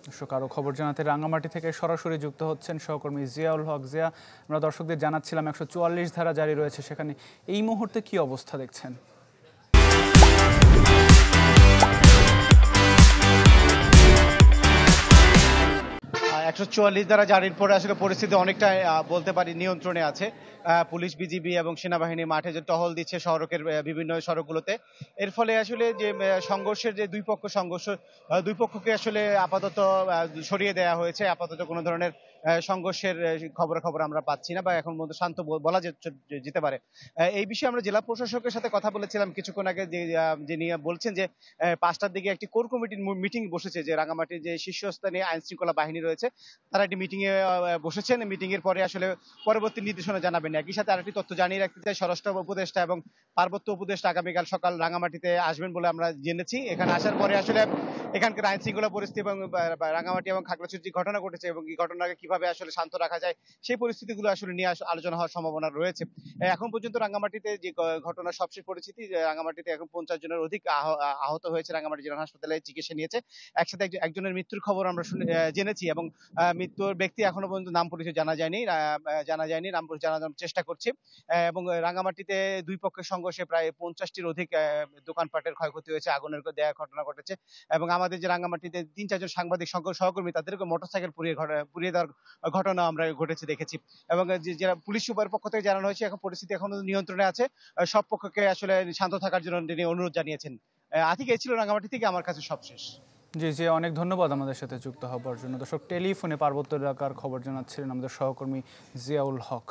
দর্শক আরও খবর জানাতে রাঙামাটি থেকে সরাসরি যুক্ত হচ্ছেন সহকর্মী জিয়াউল হক। জিয়া, আমরা দর্শকদের জানাচ্ছিলাম 144 ধারা জারি রয়েছে, সেখানে এই মুহূর্তে কি অবস্থা দেখছেন? 144 ধারা জারির পরে আসলে পরিস্থিতি অনেকটা বলতে পারি নিয়ন্ত্রণে আছে। পুলিশ, বিজিবি এবং সেনাবাহিনী মাঠে যে টহল দিচ্ছে সড়কের বিভিন্ন সড়কগুলোতে। এর ফলে আসলে যে সংঘর্ষের যে দুই পক্ষকে আসলে আপাতত সরিয়ে দেওয়া হয়েছে। আপাতত কোনো ধরনের সংঘর্ষের খবর আমরা পাচ্ছি না, বা এখন পর্যন্ত শান্ত বলা যেতে পারে। এই বিষয়ে আমরা জেলা প্রশাসকের সাথে কথা বলেছিলাম কিছুক্ষণ আগে, যিনি বলছেন যে 5টার দিকে একটি কোর কমিটির মিটিং বসেছে, যে রাঙামাটির যে শীর্ষস্থানীয় আইন শৃঙ্খলা বাহিনী রয়েছে তারা একটি মিটিং এ বসেছেন। মিটিং এর পরে আসলে পরবর্তী নির্দেশনা জানাবেন। একই সাথে আরেকটি তথ্য জানিয়ে রাখতে চাই, স্বরাষ্ট্র উপদেষ্টা এবং পার্বত্য উপদেষ্টা আগামীকাল সকাল রাঙামাটিতে আসবেন বলে আমরা জেনেছি। এখানে আসার পরে আসলে এখানকার আইন শৃঙ্খলা পরিস্থিতি এবং রাঙামাটি এবং খাগড়াছড়ির যে ঘটনা ঘটেছে এবং এই ঘটনাকে কিভাবে আসলে শান্ত রাখা যায় সেই পরিস্থিতিগুলো আসলে নিয়ে আলোচনা হওয়ার সম্ভাবনা রয়েছে। এখন পর্যন্ত রাঙামাটিতে যে ঘটনা সবশেষ পরিস্থিতি, রাঙামাটিতে এখন 50 জনের অধিক আহত হয়েছে, রাঙামাটি জেনারেল হাসপাতালে চিকিৎসা নিয়েছে। একসাথে একজনের মৃত্যুর খবর আমরা জেনেছি, এবং মৃত্যুর ব্যক্তি এখনো পর্যন্ত নাম পরিচয় জানা যায়নি, নাম পরিচয় জানার চেষ্টা করছি। এবং রাঙামাটিতে দুই পক্ষের সংঘর্ষে প্রায় 50টির অধিক দোকানপাটের ক্ষয়ক্ষতি হয়েছে, আগুনের দেওয়ার ঘটনা ঘটেছে। এবং আমাদের যে রাঙামাটিতে 3-4 জন সাংবাদিক সহকর্মী, তাদেরকে মোটরসাইকেল পুড়িয়ে দেওয়ার ঘটনা আমরা ঘটেছে দেখেছি। এবং যারা পুলিশ সুপারের পক্ষ থেকে জানানো হয়েছে এখন পরিস্থিতি এখনো নিয়ন্ত্রণে আছে, সব পক্ষকে আসলে শান্ত থাকার জন্য তিনি অনুরোধ জানিয়েছেন। আতিক, এই ছিল রাঙামাটি থেকে আমার কাছে সবশেষ। জি জি, অনেক ধন্যবাদ আমাদের সাথে যুক্ত হবার জন্য। দর্শক, টেলিফোনে পার্বত্য এলাকার খবর জানাচ্ছিলেন আমাদের সহকর্মী জিয়াউল হক।